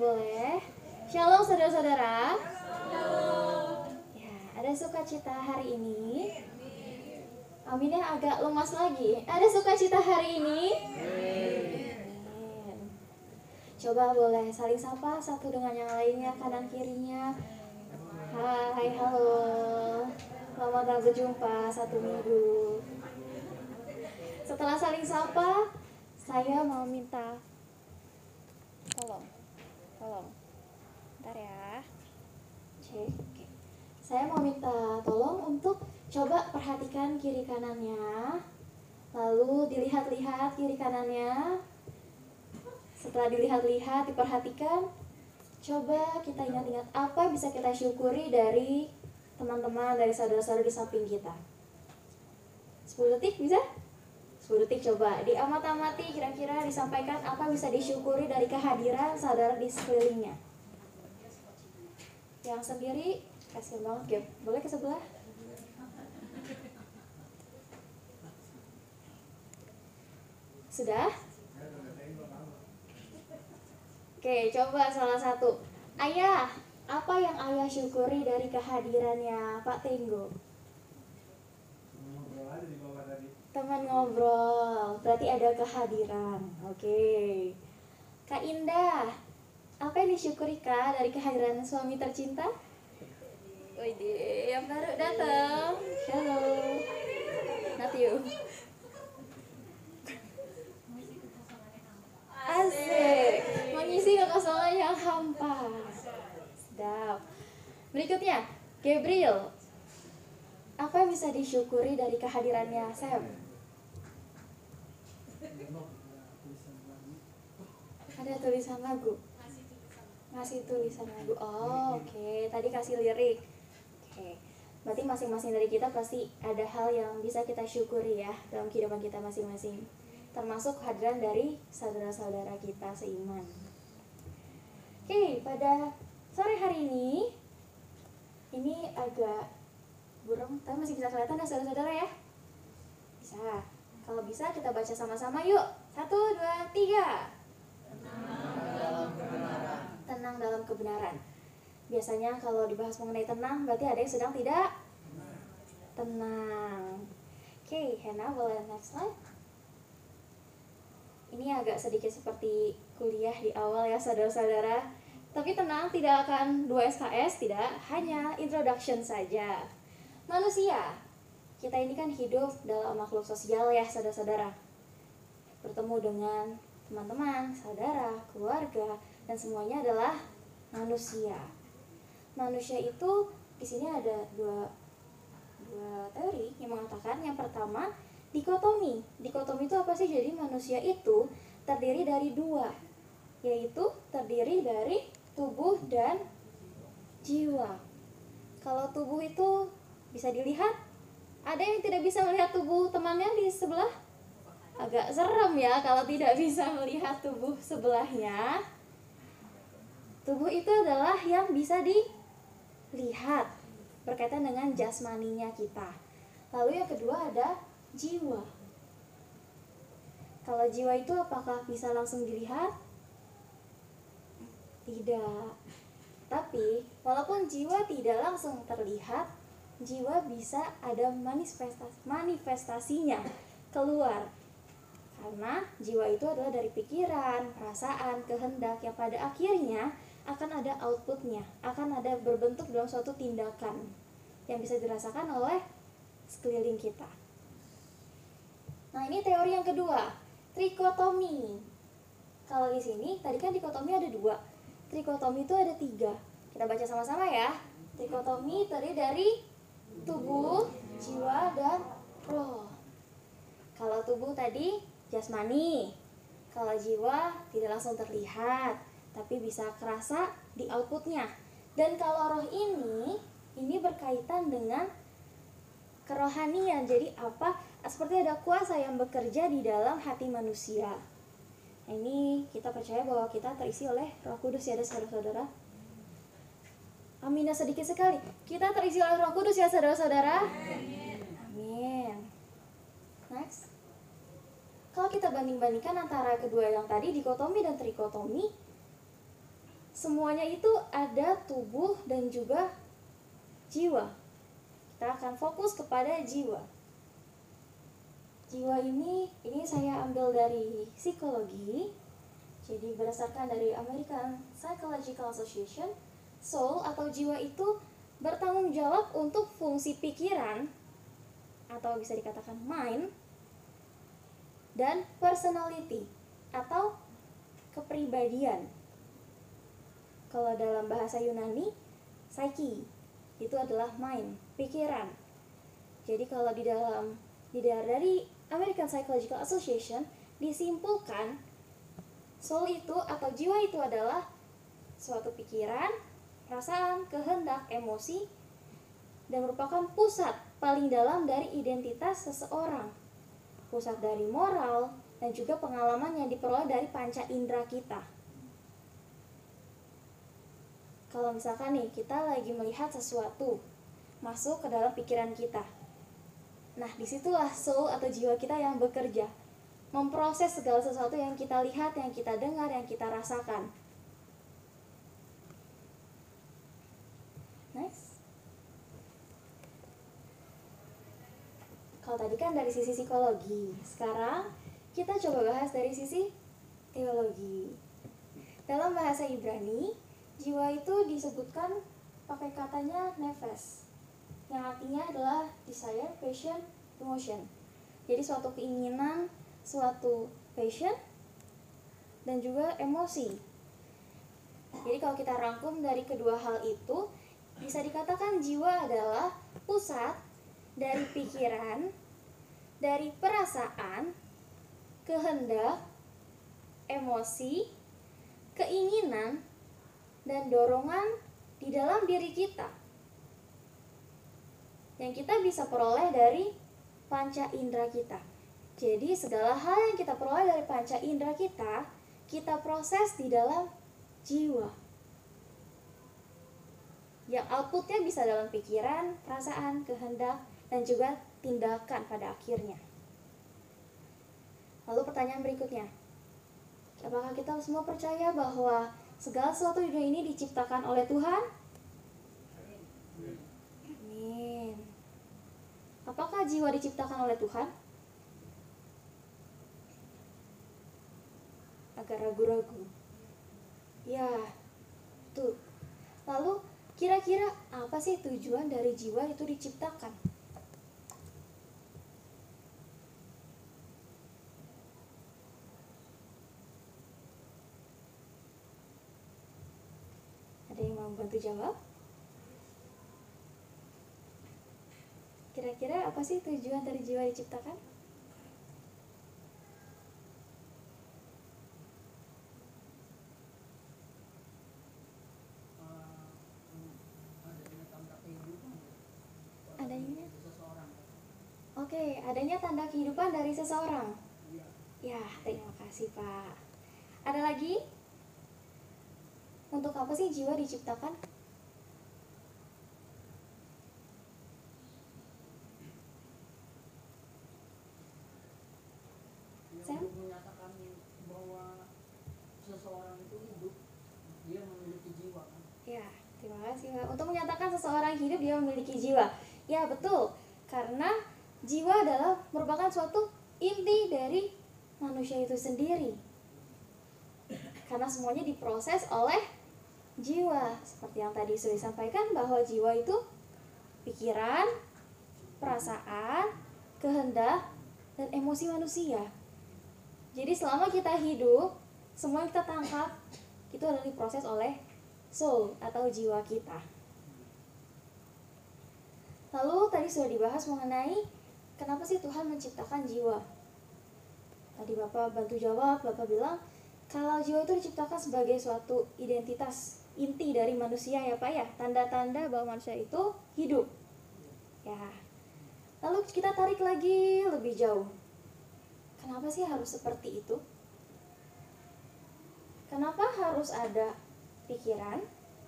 boleh. Shalom saudara-saudara. Ya, ada sukacita hari ini. Aminnya agak lemas lagi. Ada sukacita hari ini. Amin. Coba boleh saling sapa satu dengan yang lainnya, kanan kirinya. Hai, halo. Selamat berjumpa satu minggu. Setelah saling sapa, saya mau minta tolong. Bentar ya. Cek. Oke. Saya mau minta tolong untuk coba perhatikan kiri kanannya. Lalu dilihat-lihat kiri kanannya. Setelah dilihat-lihat, diperhatikan, coba kita ingat-ingat apa yang bisa kita syukuri dari teman-teman, dari saudara-saudara di samping kita. 10 detik bisa? 10 detik coba diamat-amati, kira-kira disampaikan apa bisa disyukuri dari kehadiran saudara di sekelilingnya. Yang sendiri kasihan banget, Gap. Boleh ke sebelah? Sudah? Oke, coba salah satu. Ayah, apa yang ayah syukuri dari kehadirannya Pak Tenggo? Teman ngobrol, berarti ada kehadiran. Oke. Kak Indah, apa yang disyukuri Kak dari kehadiran suami tercinta? Widih, yang baru datang. Halo. Natio. Asik, mengisi kekosongan yang hampa. Sedap. Berikutnya, Gabriel, apa yang bisa disyukuri dari kehadirannya Sam? Ada tulisan lagu. Ngasih tulisan lagu. Oh, oke. Tadi kasih lirik. Oke. Berarti masing-masing dari kita pasti ada hal yang bisa kita syukuri ya dalam kehidupan kita masing-masing. Termasuk kehadiran dari saudara-saudara kita seiman. Oke, pada sore hari ini agak burung, tapi masih bisa kelihatan ya saudara-saudara ya? Bisa. Kalau bisa kita baca sama-sama yuk. 1, 2, 3. Tenang dalam kebenaran. Biasanya kalau dibahas mengenai tenang, berarti ada yang sedang tidak tenang. Oke, Hena boleh next slide. Ini agak sedikit seperti kuliah di awal ya saudara-saudara. Tapi tenang, tidak akan 2 SKS, tidak, hanya introduction saja. Manusia, kita ini kan hidup dalam makhluk sosial ya saudara-saudara. Bertemu dengan teman-teman, saudara, keluarga, dan semuanya adalah manusia. Manusia itu di sini ada dua teori yang mengatakan, yang pertama dikotomi. Dikotomi itu apa sih? Jadi manusia itu terdiri dari 2, yaitu terdiri dari tubuh dan jiwa. Kalau tubuh itu bisa dilihat, ada yang tidak bisa melihat tubuh temannya di sebelah? Agak serem ya kalau tidak bisa melihat tubuh sebelahnya. Tubuh itu adalah yang bisa dilihat, berkaitan dengan jasmaninya kita. Lalu yang kedua ada jiwa. Kalau jiwa itu apakah bisa langsung dilihat? Tidak. Tapi walaupun jiwa tidak langsung terlihat, jiwa bisa ada manifestasinya keluar. Karena jiwa itu adalah dari pikiran, perasaan, kehendak yang pada akhirnya akan ada outputnya, akan ada berbentuk dalam suatu tindakan yang bisa dirasakan oleh sekeliling kita. Nah, ini teori yang kedua, trikotomi. Kalau di sini tadi kan dikotomi ada 2, trikotomi itu ada 3. Kita baca sama-sama ya. Trikotomi terdiri dari tubuh, jiwa, dan roh. Kalau tubuh tadi jasmani, kalau jiwa tidak langsung terlihat, tapi bisa kerasa di outputnya. Dan kalau roh ini berkaitan dengan kerohanian. Jadi apa? Seperti ada kuasa yang bekerja di dalam hati manusia. Nah, ini kita percaya bahwa kita terisi oleh Roh Kudus ya saudara-saudara. Aminah sedikit sekali. Kita terisi oleh Roh Kudus ya saudara-saudara. Amin. Next. Kalau kita banding-bandingkan antara kedua yang tadi, dikotomi dan trikotomi, semuanya itu ada tubuh dan juga jiwa. Kita akan fokus kepada jiwa. Jiwa ini saya ambil dari psikologi. Jadi berdasarkan dari American Psychological Association, soul atau jiwa itu bertanggung jawab untuk fungsi pikiran atau bisa dikatakan mind dan personality atau kepribadian. Kalau dalam bahasa Yunani, psyche itu adalah mind, pikiran. Jadi kalau dari American Psychological Association disimpulkan, soul itu atau jiwa itu adalah suatu pikiran, perasaan, kehendak, emosi, dan merupakan pusat paling dalam dari identitas seseorang. Pusat dari moral dan juga pengalaman yang diperoleh dari panca indera kita. Kalau misalkan nih kita lagi melihat sesuatu masuk ke dalam pikiran kita, nah disitulah soul atau jiwa kita yang bekerja, memproses segala sesuatu yang kita lihat, yang kita dengar, yang kita rasakan. Next. Kalau tadi kan dari sisi psikologi, sekarang kita coba bahas dari sisi teologi. Dalam bahasa Ibrani, jiwa itu disebutkan pakai katanya nefes, yang artinya adalah desire, passion, emotion. Jadi suatu keinginan, suatu passion, dan juga emosi. Jadi kalau kita rangkum dari kedua hal itu, bisa dikatakan jiwa adalah pusat dari pikiran, dari perasaan, kehendak, emosi, keinginan, dan dorongan di dalam diri kita yang kita bisa peroleh dari panca indera kita. Jadi segala hal yang kita peroleh dari panca indera kita proses di dalam jiwa. Yang outputnya bisa dalam pikiran, perasaan, kehendak, dan juga tindakan pada akhirnya. Lalu pertanyaan berikutnya, apakah kita semua percaya bahwa segala sesuatu di dunia ini diciptakan oleh Tuhan? Amin. Apakah jiwa diciptakan oleh Tuhan? Agak ragu-ragu. Ya, tuh. Lalu kira-kira apa sih tujuan dari jiwa itu diciptakan? Ada yang mau bantu jawab? Kira-kira apa sih tujuan dari jiwa diciptakan? Adanya? Oke, adanya tanda kehidupan dari seseorang. Ya, terima kasih Pak. Ada lagi? Untuk apa sih jiwa diciptakan? Untuk menyatakan bahwa seseorang itu hidup, dia memiliki jiwa kan? Ya, terima kasih Pak. Untuk menyatakan seseorang hidup dia memiliki jiwa. Ya, betul. Karena jiwa adalah merupakan suatu inti dari manusia itu sendiri. Karena semuanya diproses oleh jiwa. Seperti yang tadi sudah disampaikan bahwa jiwa itu pikiran, perasaan, kehendak, dan emosi manusia. Jadi selama kita hidup, semua yang kita tangkap itu adalah diproses oleh soul atau jiwa kita. Lalu tadi sudah dibahas mengenai kenapa sih Tuhan menciptakan jiwa. Tadi Bapak bantu jawab, Bapak bilang kalau jiwa itu diciptakan sebagai suatu identitas inti dari manusia ya Pak ya, tanda-tanda bahwa manusia itu hidup. Ya. Lalu kita tarik lagi lebih jauh. Kenapa sih harus seperti itu? Kenapa harus ada pikiran?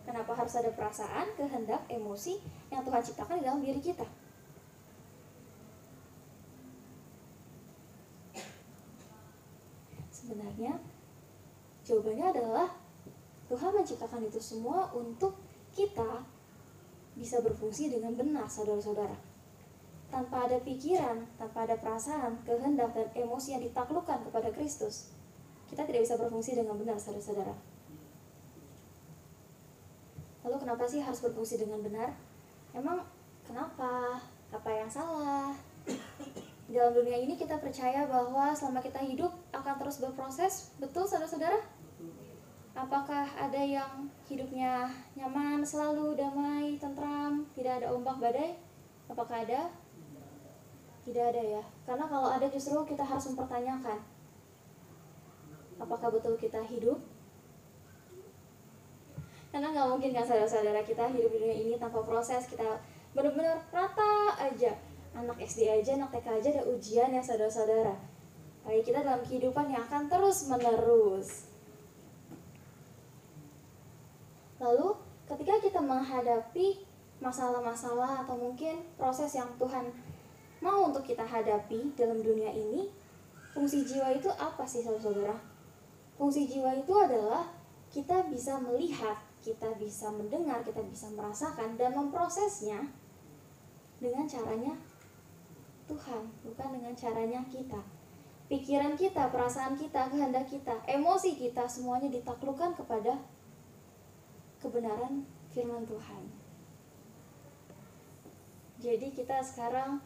Kenapa harus ada perasaan, kehendak, emosi yang Tuhan ciptakan di dalam diri kita? Sebenarnya jawabannya adalah Tuhan menciptakan itu semua untuk kita bisa berfungsi dengan benar, saudara-saudara. Tanpa ada pikiran, tanpa ada perasaan, kehendak, dan emosi yang ditaklukkan kepada Kristus, kita tidak bisa berfungsi dengan benar, saudara-saudara. Lalu kenapa sih harus berfungsi dengan benar? Emang kenapa? Apa yang salah? Dalam dunia ini kita percaya bahwa selama kita hidup akan terus berproses, betul saudara-saudara? Apakah ada yang hidupnya nyaman, selalu damai, tentram, tidak ada ombak badai? Apakah ada? Tidak ada ya. Karena kalau ada justru kita harus mempertanyakan, apakah betul kita hidup? Karena nggak mungkin kan saudara-saudara kita hidup di dunia ini tanpa proses. Kita benar-benar rata aja. Anak SD aja, anak TK aja ada ujian ya saudara-saudara. Bagi kita dalam kehidupan yang akan terus menerus. Lalu ketika kita menghadapi masalah-masalah atau mungkin proses yang Tuhan mau untuk kita hadapi dalam dunia ini, fungsi jiwa itu apa sih saudara-saudara? Fungsi jiwa itu adalah kita bisa melihat, kita bisa mendengar, kita bisa merasakan dan memprosesnya dengan caranya Tuhan, bukan dengan caranya kita. Pikiran kita, perasaan kita, kehendak kita, emosi kita, semuanya ditaklukkan kepada kebenaran firman Tuhan. Jadi kita sekarang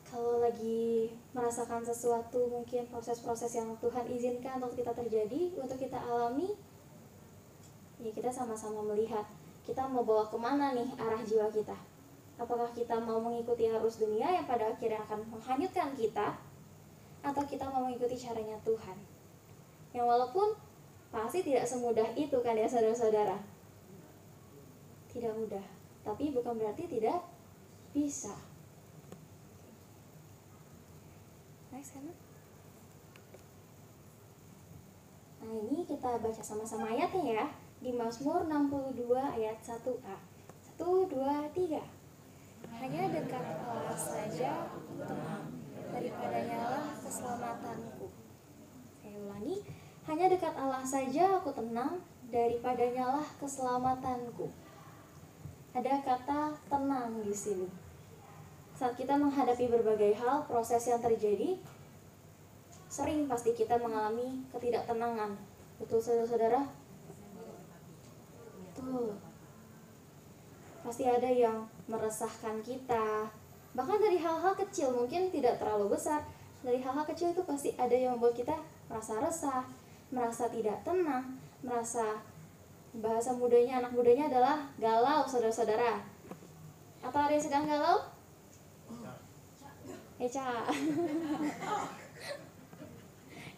kalau lagi merasakan sesuatu, mungkin proses-proses yang Tuhan izinkan untuk kita terjadi, untuk kita alami, ya kita sama-sama melihat kita mau bawa kemana nih arah jiwa kita. Apakah kita mau mengikuti arus dunia yang pada akhirnya akan menghanyutkan kita, atau kita mau mengikuti caranya Tuhan, yang walaupun pasti tidak semudah itu kan ya saudara-saudara. Tidak mudah, tapi bukan berarti tidak bisa. Next, Hannah. Nah ini kita baca sama-sama ayatnya ya. Di Mazmur 62 ayat 1a. 1, 2, 3. Hanya dekat Allah saja aku tenang, daripadanya lah keselamatanku. Saya ulangi. Hanya dekat Allah saja aku tenang, daripadanya lah keselamatanku. Ada kata tenang di sini. Saat kita menghadapi berbagai hal, proses yang terjadi, sering pasti kita mengalami ketidaktenangan. Betul saudara-saudara? Betul. Pasti ada yang meresahkan kita. Bahkan dari hal-hal kecil, mungkin tidak terlalu besar. Dari hal-hal kecil itu pasti ada yang membuat kita merasa resah, merasa tidak tenang, merasa, bahasa mudanya, anak mudanya adalah galau saudara-saudara. Atau ada yang sedang galau? Eca.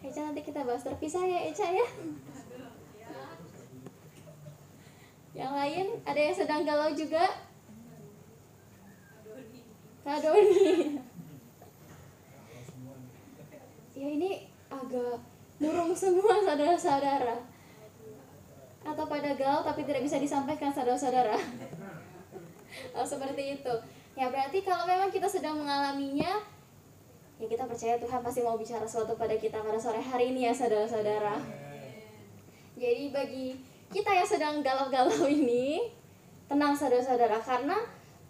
Eca nanti kita bahas terpisah ya Eca ya. Yang lain ada yang sedang galau juga? Kak Doni. Ya ini agak murung semua saudara-saudara. Atau pada galau tapi tidak bisa disampaikan saudara-saudara. Oh, seperti itu. Ya berarti kalau memang kita sedang mengalaminya, ya kita percaya Tuhan pasti mau bicara sesuatu pada kita pada sore hari ini ya saudara-saudara. Jadi bagi kita yang sedang galau-galau ini, tenang saudara-saudara, karena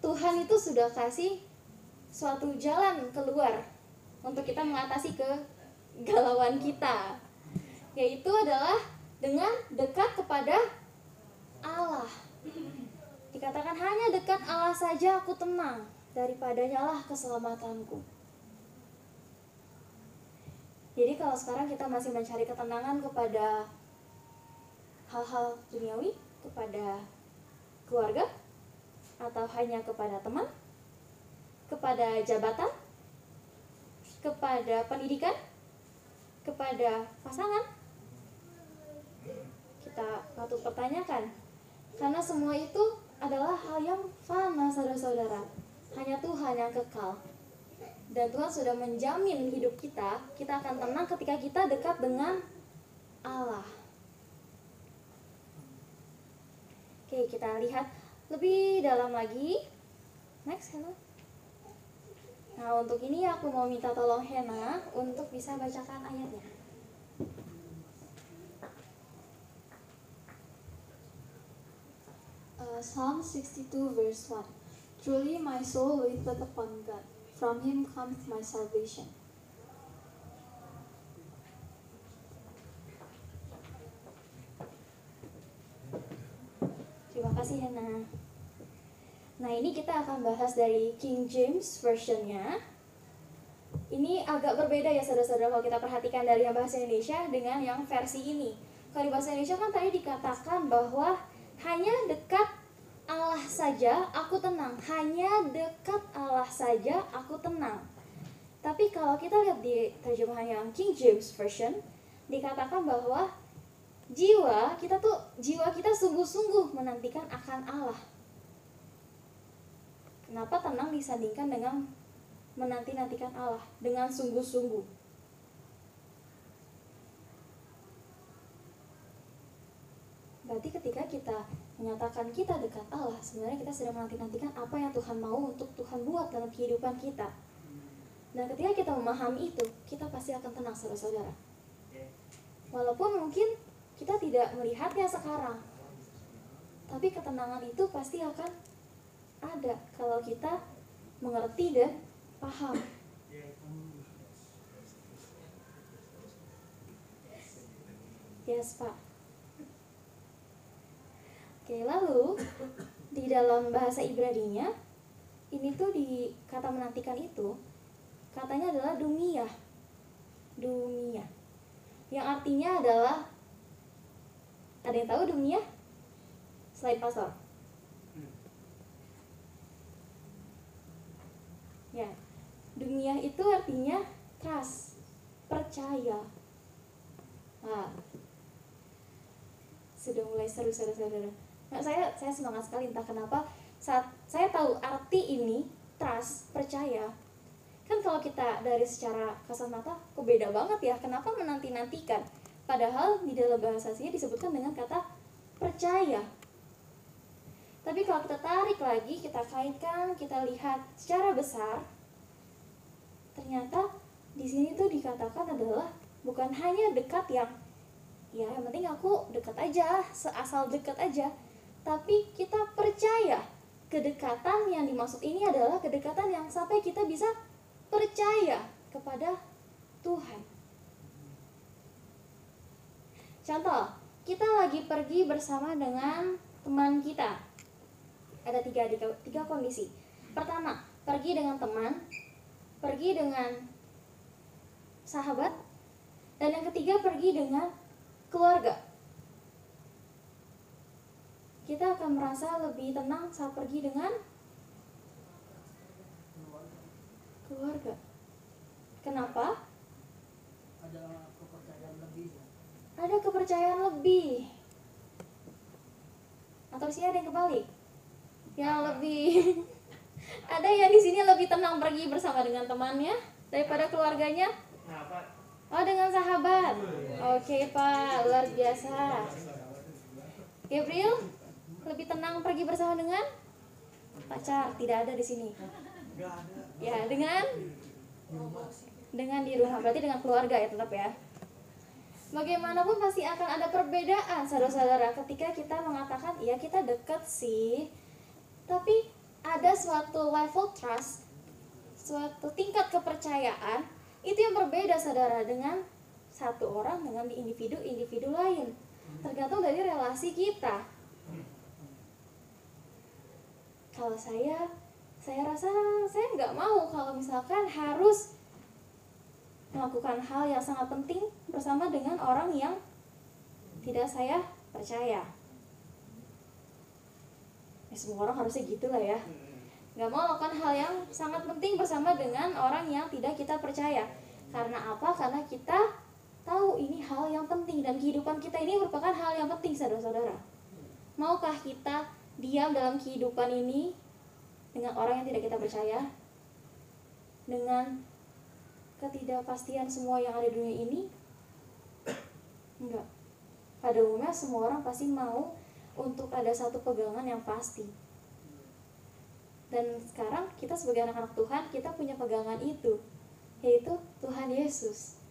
Tuhan itu sudah kasih suatu jalan keluar untuk kita mengatasi kegalauan kita, yaitu adalah dengan dekat kepada Allah. Dikatakan hanya dekat Allah saja aku tenang, daripadanya lah keselamatanku. Jadi kalau sekarang kita masih mencari ketenangan kepada hal-hal duniawi, kepada keluarga, atau hanya kepada teman, kepada jabatan, kepada pendidikan, kepada pasangan, kita patut pertanyakan. Karena semua itu adalah hal yang fana saudara-saudara. Hanya Tuhan yang kekal. Dan Tuhan sudah menjamin hidup kita, kita akan tenang ketika kita dekat dengan Allah. Oke, kita lihat lebih dalam lagi. Next, Hena. Nah, untuk ini aku mau minta tolong Hena untuk bisa bacakan ayatnya. Psalm 62 verse 1. Truly my soul waiteth upon God. From him cometh my salvation. Terima kasih Hana. Nah ini kita akan bahas dari King James versionnya. Ini agak berbeda ya saudara-saudara kalau kita perhatikan dari yang bahasa Indonesia dengan yang versi ini. Kalau di bahasa Indonesia kan tadi dikatakan bahwa hanya dekat Allah saja aku tenang. Hanya dekat Allah saja aku tenang. Tapi kalau kita lihat di terjemahan yang King James version, dikatakan bahwa jiwa kita sungguh-sungguh menantikan akan Allah. Kenapa tenang disandingkan dengan menanti-nantikan Allah dengan sungguh-sungguh? Berarti ketika kita menyatakan kita dekat Allah, sebenarnya kita sedang menanti-nantikan apa yang Tuhan mau untuk Tuhan buat dalam kehidupan kita. Dan ketika kita memahami itu, kita pasti akan tenang saudara-saudara. Walaupun mungkin kita tidak melihatnya sekarang, tapi ketenangan itu pasti akan ada kalau kita mengerti dan paham. Yes, Pak. Oke, lalu di dalam bahasa Ibrani-nya ini tuh di kata menantikan itu katanya adalah dumia. Dumia. Yang artinya adalah, ada yang tahu dumia? Selain pastor. Ya. Dumia itu artinya trust, percaya. Nah, sudah mulai seru saudara-saudara. Nah, saya semangat sekali entah kenapa saat saya tahu arti ini trust, percaya. Kan kalau kita dari secara kasat mata kok beda banget ya, kenapa menanti-nantikan? Padahal di dalam bahasa aslinya disebutkan dengan kata percaya. Tapi kalau kita tarik lagi, kita kaitkan, kita lihat secara besar, ternyata di sini tuh dikatakan adalah bukan hanya dekat yang penting aku dekat aja, seasal dekat aja, tapi kita percaya. Kedekatan yang dimaksud ini adalah kedekatan yang sampai kita bisa percaya kepada Tuhan. Contoh, kita lagi pergi bersama dengan teman kita. Ada tiga kondisi. Pertama, pergi dengan teman, pergi dengan sahabat, dan yang ketiga pergi dengan keluarga. Kita akan merasa lebih tenang saat pergi dengan keluarga. Kenapa? Ada kepercayaan lebih. Ada kepercayaan lebih. Atau sini ada yang kebalik? Yang lebih ada yang di sini lebih tenang pergi bersama dengan temannya daripada keluarganya? Oh, dengan sahabat. Oke, Pak, luar biasa. Gabriel, lebih tenang pergi bersama dengan pacar? Tidak ada di sini. Ya, dengan di rumah, berarti dengan keluarga ya tetap ya. Bagaimanapun pasti akan ada perbedaan saudara-saudara ketika kita mengatakan iya kita dekat sih, tapi ada suatu level trust, suatu tingkat kepercayaan itu yang berbeda saudara dengan satu orang dengan individu lain, tergantung dari relasi kita. Kalau saya rasa saya nggak mau kalau misalkan harus melakukan hal yang sangat penting bersama dengan orang yang tidak saya percaya. Ya, semua orang harusnya gitulah ya. Nggak mau melakukan hal yang sangat penting bersama dengan orang yang tidak kita percaya. Karena apa? Karena kita tahu ini hal yang penting dan kehidupan kita ini merupakan hal yang penting saudara-saudara. Maukah kita diam dalam kehidupan ini dengan orang yang tidak kita percaya? Dengan ketidakpastian semua yang ada di dunia ini? Enggak. Pada umumnya semua orang pasti mau untuk ada satu pegangan yang pasti. Dan sekarang kita sebagai anak-anak Tuhan, kita punya pegangan itu, yaitu Tuhan Yesus,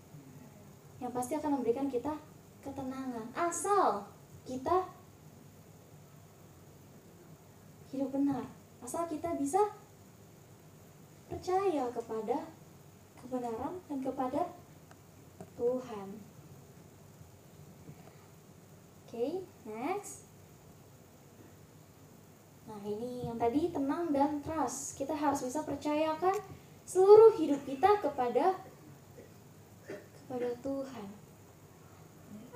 yang pasti akan memberikan kita ketenangan asal kita hidup benar. Asal kita bisa percaya kepada kebenaran dan kepada Tuhan. Oke, next. Nah, ini yang tadi tenang dan trust. Kita harus bisa percayakan seluruh hidup kita kepada Tuhan.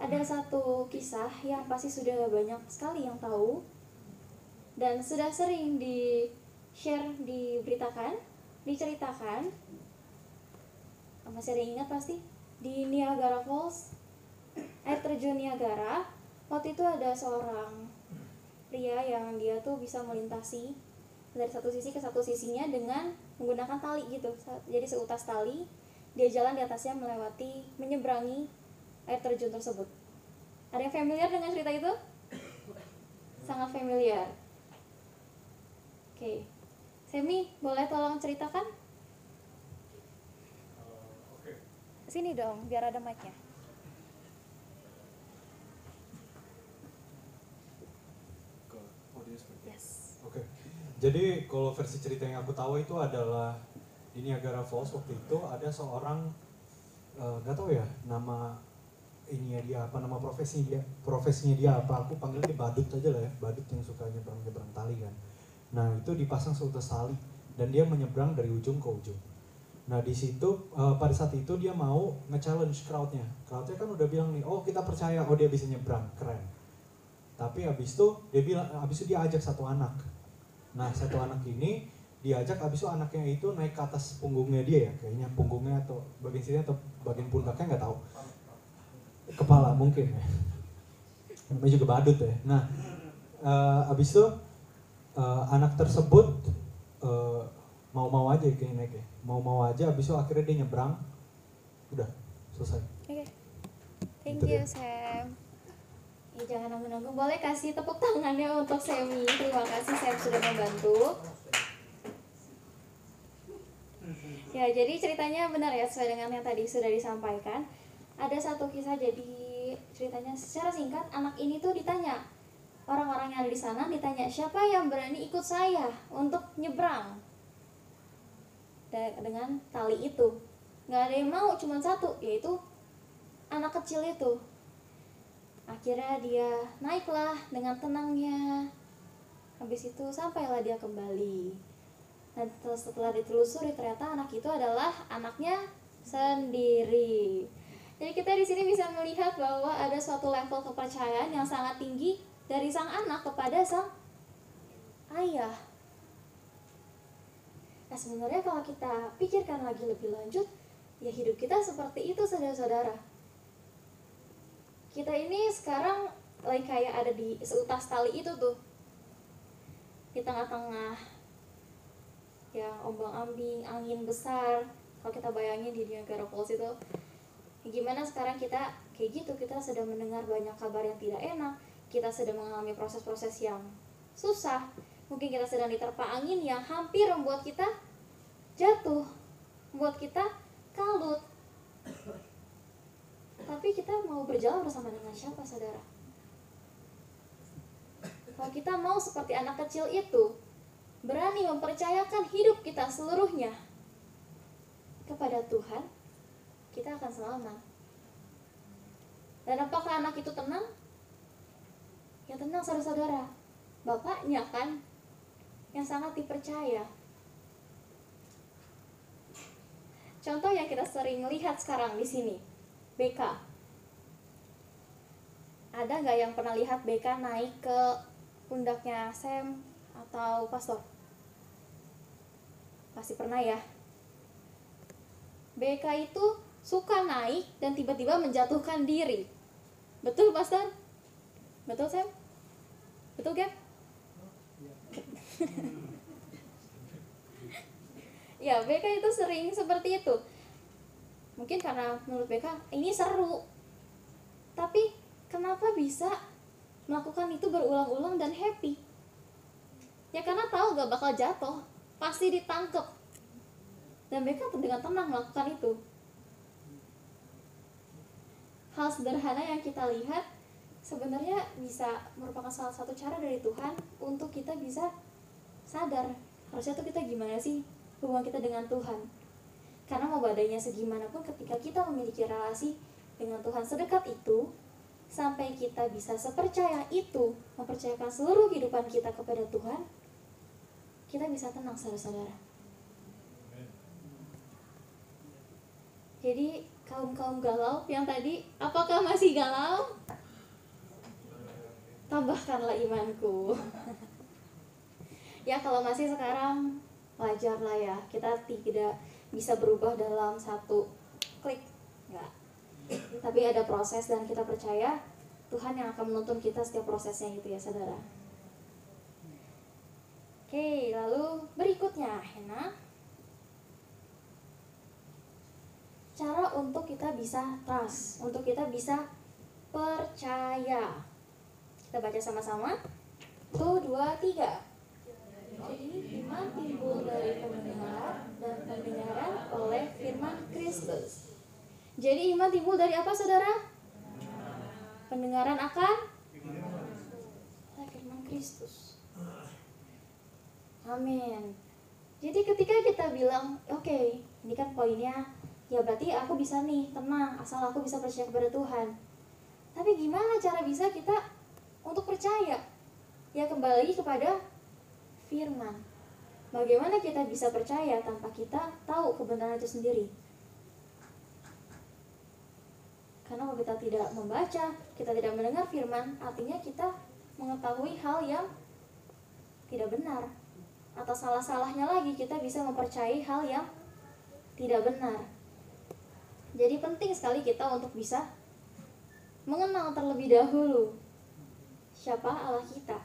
Ada satu kisah yang pasti sudah banyak sekali yang tahu dan sudah sering di-share, diceritakan. Masih ada yang ingat pasti? Di Niagara Falls, air terjun Niagara, waktu itu ada seorang pria yang dia tuh bisa melintasi dari satu sisi ke satu sisinya dengan menggunakan tali gitu. Jadi seutas tali, dia jalan di atasnya menyeberangi air terjun tersebut. Ada yang familiar dengan cerita itu? Sangat familiar. Oke. Semi, boleh tolong ceritakan? Sini dong, biar ada mic-nya. Yes. Oke. Jadi kalau versi cerita yang aku tahu itu adalah di Niagara Falls waktu itu ada seorang nggak tahu ya nama dia apa, nama profesinya dia apa, aku panggil dia badut aja lah ya, badut yang suka nyebrang tali kan. Nah itu dipasang seutas tali dan dia menyeberang dari ujung ke ujung. Nah di situ pada saat itu dia mau nge-challenge crowdnya kan udah bilang nih, oh kita percaya, oh dia bisa nyebrang, keren. Tapi abis itu dia ajak satu anak. Nah satu anak ini diajak, abis itu anaknya itu naik ke atas punggungnya dia ya, kayaknya punggungnya atau bagian sini atau bagian pundaknya nggak tahu, kepala mungkin ya. Namanya juga badut ya. Nah abis itu anak tersebut mau-mau aja kayaknya naik ya. Mau-mau aja, abis itu akhirnya dia nyebrang. Udah, selesai. Oke. Thank you, Sam. Ya, jangan nanggung-nanggung. Boleh kasih tepuk tangannya untuk Semi. Terima kasih, Sam sudah membantu. Ya, jadi ceritanya benar ya, sesuai dengan yang tadi sudah disampaikan. Ada satu kisah, jadi ceritanya secara singkat, anak ini tuh ditanya, orang-orang yang ada di sana ditanya, siapa yang berani ikut saya untuk nyebrang dengan tali itu. Nggak ada yang mau, cuma satu, yaitu anak kecil itu. Akhirnya dia naiklah dengan tenangnya. Habis itu sampailah dia kembali. Dan setelah ditelusuri ternyata anak itu adalah anaknya sendiri. Jadi kita di sini bisa melihat bahwa ada suatu level kepercayaan yang sangat tinggi dari sang anak kepada sang ayah. Nah sebenarnya kalau kita pikirkan lagi lebih lanjut, ya hidup kita seperti itu saudara-saudara. Kita ini sekarang lagi kayak ada di seutas tali itu tuh, di tengah-tengah yang ombang-ambing, angin besar. Kalau kita bayangin di Niagara Falls itu, gimana sekarang kita kayak gitu, kita sedang mendengar banyak kabar yang tidak enak, kita sedang mengalami proses-proses yang susah, mungkin kita sedang diterpa angin yang hampir membuat kita jatuh, membuat kita kalut. Tapi kita mau berjalan bersama dengan siapa, saudara? Kalau kita mau seperti anak kecil itu, berani mempercayakan hidup kita seluruhnya kepada Tuhan, kita akan selamat. Dan apakah anak itu tenang? Ya tenang, saudara-saudara. Bapaknya kan yang sangat dipercaya. Contoh yang kita sering lihat sekarang di sini, BK. Ada nggak yang pernah lihat BK naik ke pundaknya Sam atau Pastor? Pasti pernah ya. BK itu suka naik dan tiba-tiba menjatuhkan diri. Betul, Pastor? Betul, Sam? Betul, Gap? Ya, BK itu sering seperti itu. Mungkin karena menurut BK ini seru. Tapi kenapa bisa melakukan itu berulang-ulang dan happy? Ya karena tahu gak bakal jatuh, pasti ditangkep. Dan BK dengan tenang melakukan itu. Hal sederhana yang kita lihat sebenarnya bisa merupakan salah satu cara dari Tuhan untuk kita bisa sadar harusnya tuh kita gimana sih hubungan kita dengan Tuhan. Karena mau badainya segimanapun, ketika kita memiliki relasi dengan Tuhan sedekat itu, sampai kita bisa sepercaya itu, mempercayakan seluruh kehidupan kita kepada Tuhan, kita bisa tenang, saudara-saudara. Jadi kaum galau yang tadi, apakah masih galau? Tambahkanlah imanku. Ya kalau masih sekarang wajar lah ya, kita tidak bisa berubah dalam satu klik, enggak. Tapi ada proses dan kita percaya Tuhan yang akan menuntun kita setiap prosesnya gitu ya saudara. Oke, lalu berikutnya Hena, cara untuk kita bisa trust, untuk kita bisa percaya. Kita baca sama-sama. 1, 2, 3. Jadi iman timbul dari pendengaran dan pendengaran oleh firman Kristus. Jadi iman timbul dari apa saudara? Pendengaran akan oleh firman Kristus. Amin. Jadi ketika kita bilang, oke, ini kan poinnya, ya berarti aku bisa nih tenang asal aku bisa percaya kepada Tuhan. Tapi gimana cara bisa kita untuk percaya? Ya kembali kepada firman. Bagaimana kita bisa percaya tanpa kita tahu kebenaran itu sendiri? Karena kalau kita tidak membaca, kita tidak mendengar firman, artinya kita mengetahui hal yang tidak benar. Atau salah-salahnya lagi, kita bisa mempercayai hal yang tidak benar. Jadi penting sekali kita untuk bisa mengenal terlebih dahulu siapa Allah kita,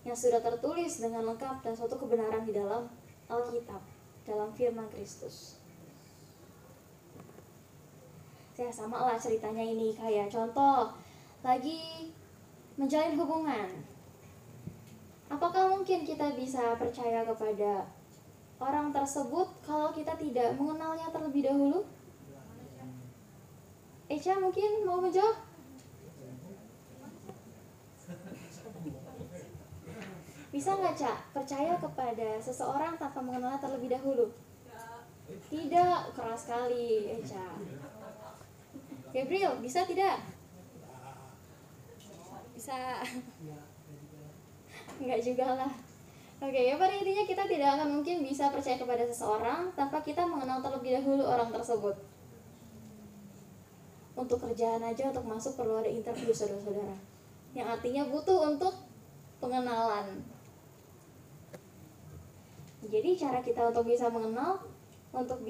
yang sudah tertulis dengan lengkap dan suatu kebenaran di dalam Alkitab, dalam firman Kristus. Ya sama lah ceritanya ini, kayak contoh lagi menjalin hubungan. Apakah mungkin kita bisa percaya kepada orang tersebut kalau kita tidak mengenalnya terlebih dahulu? Echa mungkin mau menjawab? Bisa nggak Cak percaya kepada seseorang tanpa mengenalnya terlebih dahulu? Tidak, keras sekali Echa. Gabriel, bisa tidak? Bisa. Enggak juga lah. Oke, ya pada intinya kita tidak akan mungkin bisa percaya kepada seseorang tanpa kita mengenal terlebih dahulu orang tersebut. Untuk kerjaan aja, untuk masuk perlu ada interview saudara-saudara, yang artinya butuh untuk pengenalan. Jadi cara kita untuk bisa mengenal, untuk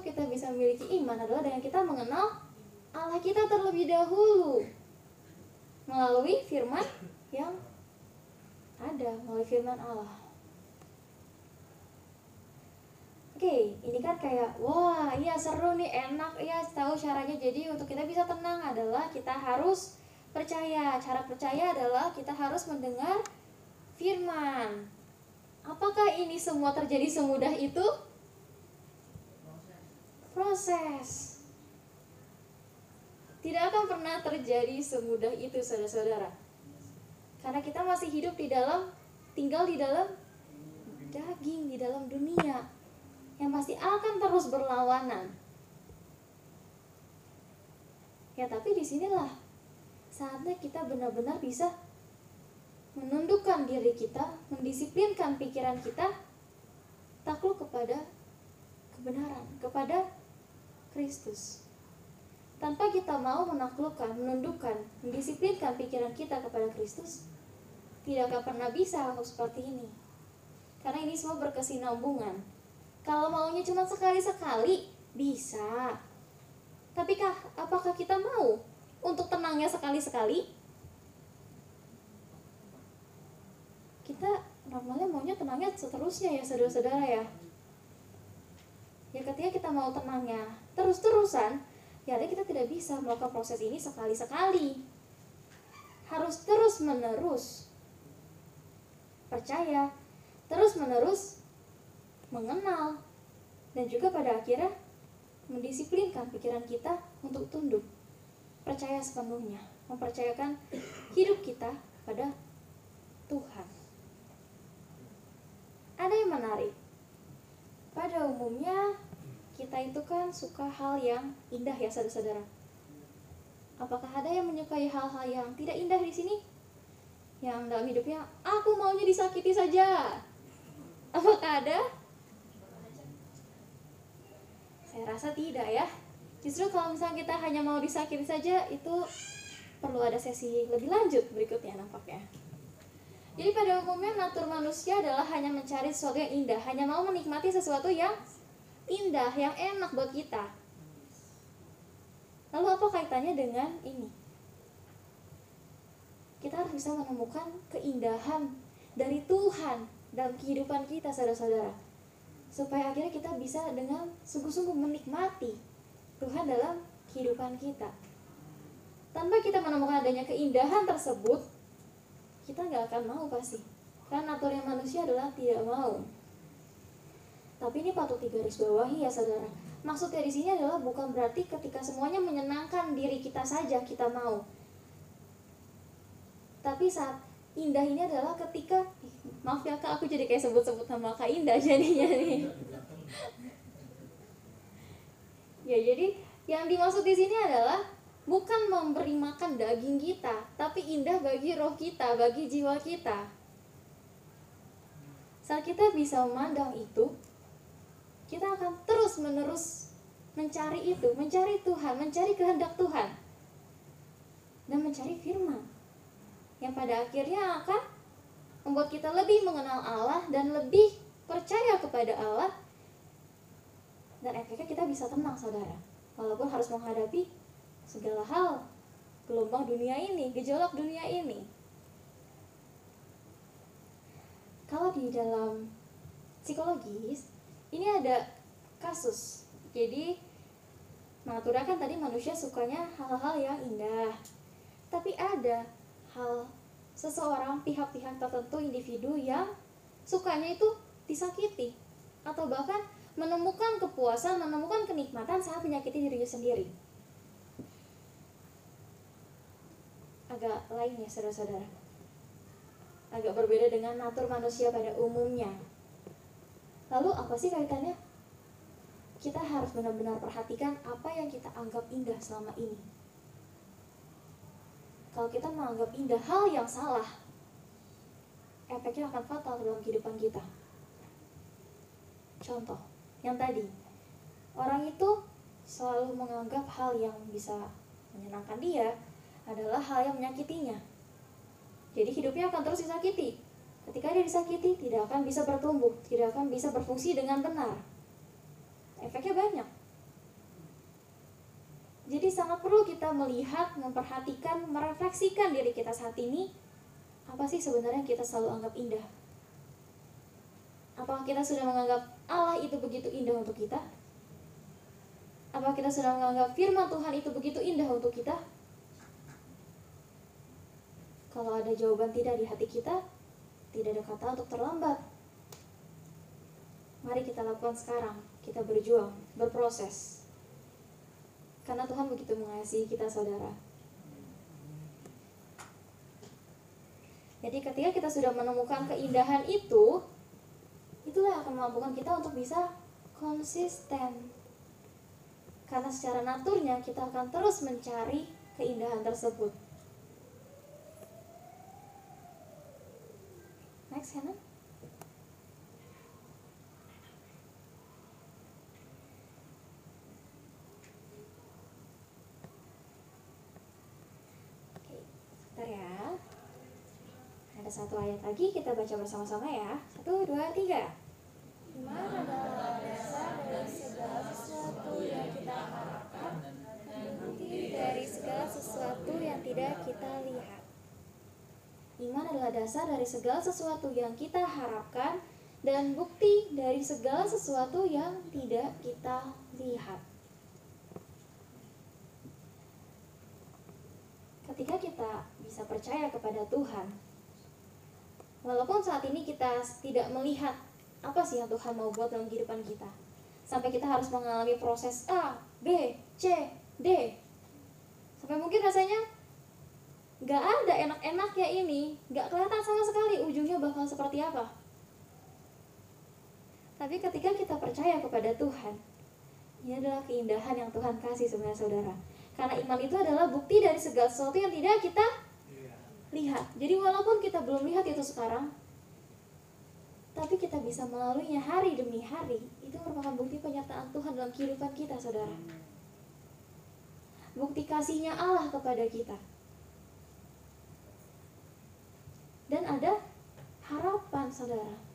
kita bisa memiliki iman adalah dengan kita mengenal Allah kita terlebih dahulu melalui firman yang ada, melalui firman Allah. Oke, ini kan kayak wah iya seru nih, enak ya, tahu caranya. Jadi untuk kita bisa tenang adalah kita harus percaya. Cara percaya adalah kita harus mendengar firman. Apakah ini semua terjadi semudah itu? Proses. Tidak akan pernah terjadi semudah itu saudara-saudara. Karena kita masih hidup tinggal di dalam daging, di dalam dunia yang pasti akan terus berlawanan. Ya tapi disinilah saatnya kita benar-benar bisa menundukkan diri kita, mendisiplinkan pikiran kita, takluk kepada kebenaran, kepada Kristus. Tanpa kita mau menaklukkan, menundukkan, mendisiplinkan pikiran kita kepada Kristus, tidak akan pernah bisa seperti ini. Karena ini semua berkesinambungan. Kalau maunya cuma sekali-sekali, bisa. Tapi apakah kita mau untuk tenangnya sekali-sekali? Kita normalnya maunya tenangnya seterusnya ya saudara-saudara ya. Ya ketika kita mau tenangnya terus-terusan, ya kita tidak bisa melakukan proses ini sekali-sekali. Harus terus-menerus percaya, terus-menerus mengenal, dan juga pada akhirnya mendisiplinkan pikiran kita untuk tunduk, percaya sepenuhnya, mempercayakan hidup kita pada Tuhan. menarik. Pada umumnya kita itu kan suka hal yang indah ya saudara-saudara. Apakah ada yang menyukai hal-hal yang tidak indah di sini? Yang dalam hidupnya, aku maunya disakiti saja. Apakah ada? Saya rasa tidak ya. Justru kalau misalnya kita hanya mau disakiti saja, itu perlu ada sesi lebih lanjut berikutnya nampaknya. Jadi pada umumnya natur manusia adalah hanya mencari sesuatu yang indah, hanya mau menikmati sesuatu yang indah, yang enak buat kita. Lalu apa kaitannya dengan ini? Kita harus bisa menemukan keindahan dari Tuhan dalam kehidupan kita, saudara-saudara, supaya akhirnya kita bisa dengan sungguh-sungguh menikmati Tuhan dalam kehidupan kita. Tanpa kita menemukan adanya keindahan tersebut, kita nggak akan mau pasti. Karena naturnya manusia adalah tidak mau. Tapi ini patut digarisbawahi ya saudara. Maksudnya di sini adalah bukan berarti ketika semuanya menyenangkan diri kita saja kita mau. Tapi saat indah ini adalah ketika, maaf ya kak, aku jadi kayak sebut-sebut nama kak Indah jadinya nih. Ya jadi yang dimaksud di sini adalah bukan memberi makan daging kita, tapi indah bagi roh kita, bagi jiwa kita. Saat kita bisa memandang itu, kita akan terus-menerus mencari itu, mencari Tuhan, mencari kehendak Tuhan, dan mencari firman yang pada akhirnya akan membuat kita lebih mengenal Allah dan lebih percaya kepada Allah. Dan efeknya kita bisa tenang saudara, walaupun harus menghadapi segala hal, gelombang dunia ini, gejolak dunia ini. Kalau di dalam psikologis, ini ada kasus. Jadi, Natura kan tadi manusia sukanya hal-hal yang indah. Tapi ada hal seseorang, pihak-pihak tertentu, individu yang sukanya itu disakiti. Atau bahkan menemukan kepuasan, menemukan kenikmatan saat menyakiti dirinya sendiri. Agak lain ya saudara-saudara. Agak berbeda dengan natur manusia pada umumnya. Lalu apa sih kaitannya? Kita harus benar-benar perhatikan apa yang kita anggap indah selama ini. Kalau kita menganggap indah hal yang salah, efeknya akan fatal dalam kehidupan kita. Contoh, yang tadi, orang itu selalu menganggap hal yang bisa menyenangkan dia adalah hal yang menyakitinya. Jadi hidupnya akan terus disakiti. Ketika dia disakiti, tidak akan bisa bertumbuh, tidak akan bisa berfungsi dengan benar. Efeknya banyak. Jadi sangat perlu kita melihat, memperhatikan, merefleksikan diri kita saat ini. Apa sih sebenarnya kita selalu anggap indah? Apakah kita sudah menganggap Allah itu begitu indah untuk kita? Apakah kita sudah menganggap firman Tuhan itu begitu indah untuk kita? Kalau ada jawaban tidak di hati kita, tidak ada kata untuk terlambat. Mari kita lakukan sekarang. Kita berjuang, berproses. Karena Tuhan begitu mengasihi kita, saudara. Jadi ketika kita sudah menemukan keindahan itu, itulah yang akan memampukan kita untuk bisa konsisten. Karena secara naturnya kita akan terus mencari keindahan tersebut. Next, Hannah. Oke, sebentar ya. Ada satu ayat lagi, kita baca bersama-sama ya. 1, 2, 3. Iman adalah dasar dari segala sesuatu yang kita harapkan dan bukti dari segala sesuatu yang tidak kita lihat. Iman adalah dasar dari segala sesuatu yang kita harapkan dan bukti dari segala sesuatu yang tidak kita lihat. Ketika kita bisa percaya kepada Tuhan, walaupun saat ini kita tidak melihat apa sih yang Tuhan mau buat dalam kehidupan kita, sampai kita harus mengalami proses A, B, C, D, sampai mungkin rasanya gak ada enak-enaknya ini, gak kelihatan sama sekali ujungnya bakal seperti apa. Tapi ketika kita percaya kepada Tuhan, ini adalah keindahan yang Tuhan kasih sebenarnya saudara. Karena iman itu adalah bukti dari segala sesuatu yang tidak kita lihat. Jadi walaupun kita belum lihat itu sekarang, tapi kita bisa melaluinya hari demi hari. Itu merupakan bukti penyertaan Tuhan dalam kehidupan kita saudara. Bukti kasihnya Allah kepada kita. Dan ada harapan saudara.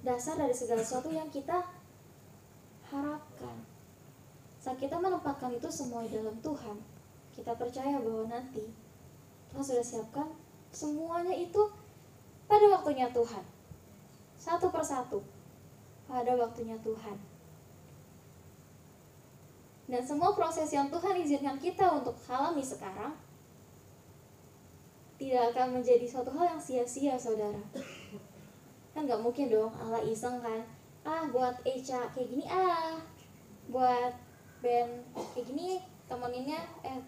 Dasar dari segala sesuatu yang kita harapkan. Saat kita menempatkan itu semua di dalam Tuhan, kita percaya bahwa nanti Tuhan sudah siapkan semuanya itu pada waktunya Tuhan. Satu persatu pada waktunya Tuhan. Dan semua proses yang Tuhan izinkan kita untuk alami sekarang tidak akan menjadi suatu hal yang sia-sia saudara. Kan gak mungkin dong Allah iseng kan, buat Eca kayak gini, buat Ben kayak gini, temeninnya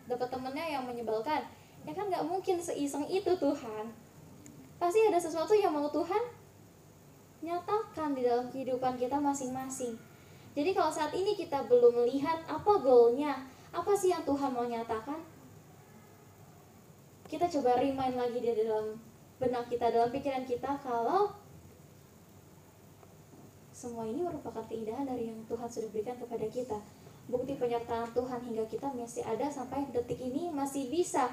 dapat temennya yang menyebalkan. Ya kan gak mungkin seiseng itu Tuhan. Pasti ada sesuatu yang mau Tuhan nyatakan di dalam kehidupan kita masing-masing. Jadi kalau saat ini kita belum melihat apa goalnya, apa sih yang Tuhan mau nyatakan, kita coba remind lagi di dalam benak kita, dalam pikiran kita, kalau semua ini merupakan keindahan dari yang Tuhan sudah berikan kepada kita. Bukti penyertaan Tuhan hingga kita masih ada sampai detik ini, masih bisa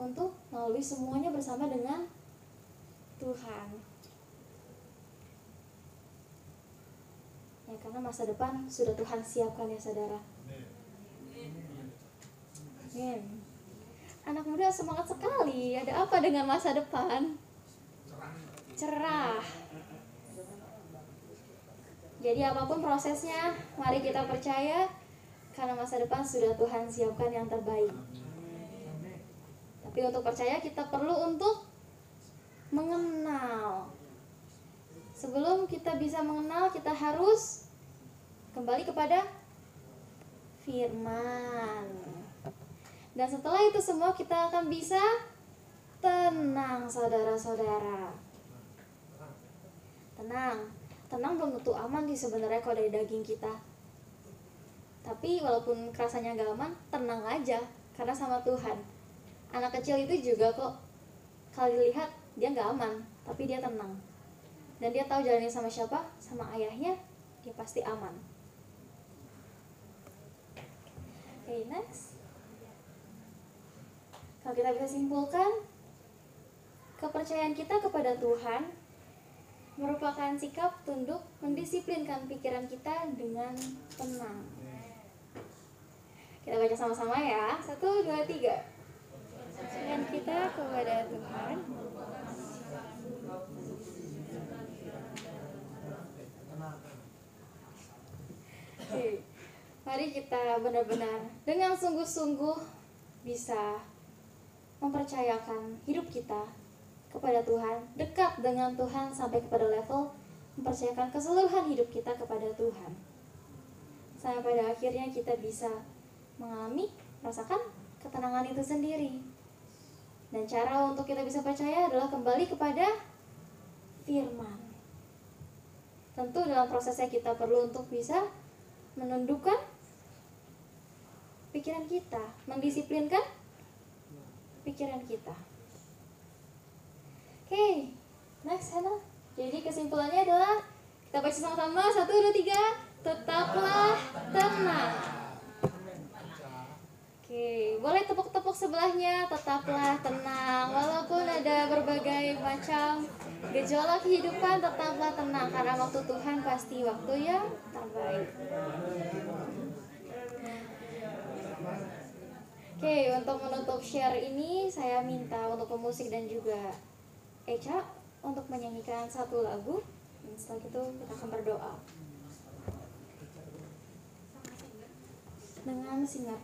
untuk melalui semuanya bersama dengan Tuhan. Ya, karena masa depan sudah Tuhan siapkan ya saudara. Amin. Anak muda semangat sekali. Ada apa dengan masa depan? Cerah. Jadi apapun prosesnya, mari kita percaya karena masa depan sudah Tuhan siapkan yang terbaik. Tapi untuk percaya kita perlu untuk mengenal. Sebelum kita bisa mengenal, kita harus kembali kepada firman. Dan setelah itu semua kita akan bisa tenang saudara-saudara. Tenang belum tentu aman sih sebenarnya kalau dari daging kita. Tapi walaupun rasanya gak aman, tenang aja karena sama Tuhan. Anak kecil itu juga kok kalau dilihat dia gak aman, tapi dia tenang. Dan dia tahu jalannya sama siapa, sama ayahnya, dia pasti aman. Oke, next. Kalau kita bisa simpulkan, kepercayaan kita kepada Tuhan merupakan sikap tunduk mendisiplinkan pikiran kita dengan tenang. Kita baca sama-sama ya. 1, 2, 3. Kepercayaan kita kepada Tuhan Oke. Mari kita benar-benar dengan sungguh-sungguh bisa mempercayakan hidup kita kepada Tuhan, dekat dengan Tuhan sampai kepada level mempercayakan keseluruhan hidup kita kepada Tuhan. Sampai pada akhirnya kita bisa merasakan ketenangan itu sendiri. Dan cara untuk kita bisa percaya adalah kembali kepada firman. Tentu dalam prosesnya kita perlu untuk bisa menundukkan pikiran kita, mendisiplinkan pikiran kita. Oke, next Hannah. Jadi kesimpulannya adalah kita baca sama-sama 1, 2, 3. Tetaplah tenang. Oke, boleh tepuk-tepuk sebelahnya. Tetaplah tenang. Walaupun ada berbagai macam gejolak kehidupan, tetaplah tenang karena waktu Tuhan pasti waktu yang terbaik. Oke, untuk menutup share ini saya minta untuk pemusik dan juga Eca untuk menyanyikan satu lagu. Dan setelah itu kita akan berdoa dengan singer.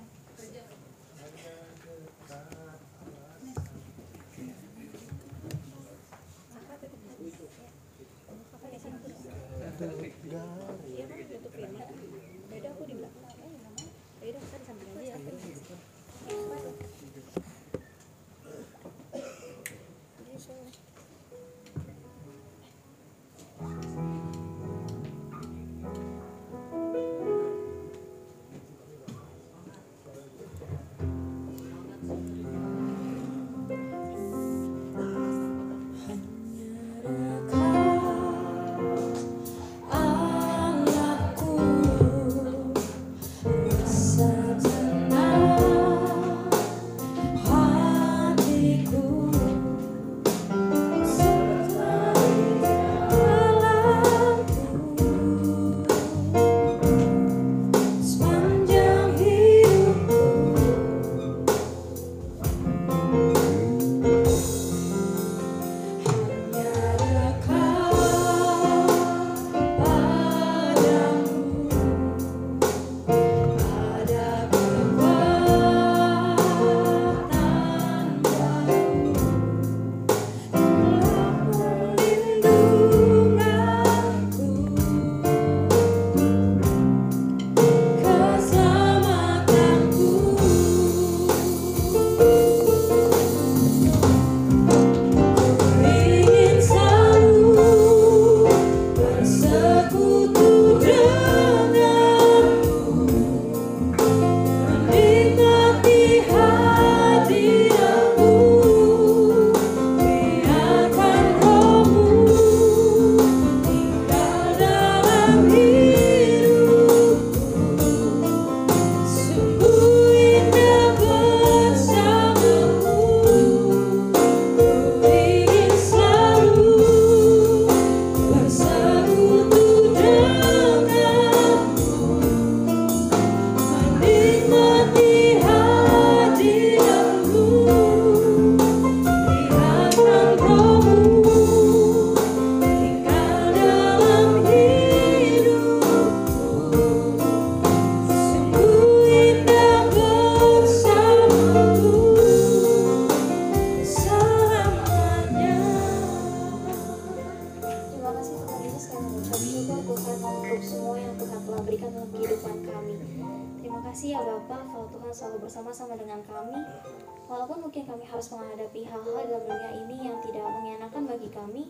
Walaupun mungkin kami harus menghadapi hal-hal dalam dunia ini yang tidak mengenakan bagi kami,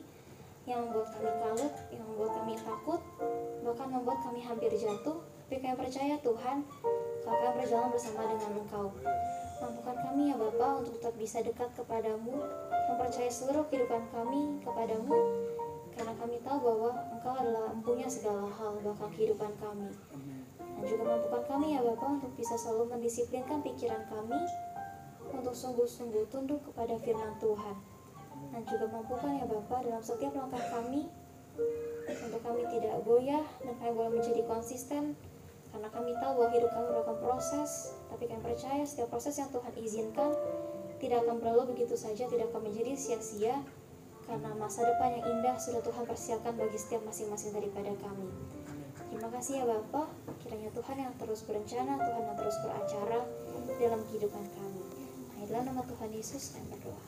yang membuat kami kalut, yang membuat kami takut, bahkan membuat kami hampir jatuh, tapi kami percaya Tuhan, kalau kami berjalan bersama dengan Engkau. Mampukan kami ya Bapa untuk tetap bisa dekat kepadamu, mempercayai seluruh kehidupan kami kepadamu, karena kami tahu bahwa Engkau adalah empunya segala hal bahkan kehidupan kami. Dan juga mampukan kami ya Bapa untuk bisa selalu mendisiplinkan pikiran kami untuk sungguh-sungguh tunduk kepada firman Tuhan. Dan juga mampukan ya Bapa dalam setiap langkah kami untuk kami tidak goyah dan kami boleh menjadi konsisten, karena kami tahu bahwa hidup kami merupakan proses, tapi kami percaya setiap proses yang Tuhan izinkan tidak akan berlalu begitu saja, tidak akan menjadi sia-sia, karena masa depan yang indah sudah Tuhan persiapkan bagi setiap masing-masing daripada kami. Terima kasih ya Bapa, kiranya Tuhan yang terus berencana, Tuhan yang terus beracara dalam kehidupan kami. Dalam nama Tuhan Yesus kami berdoa.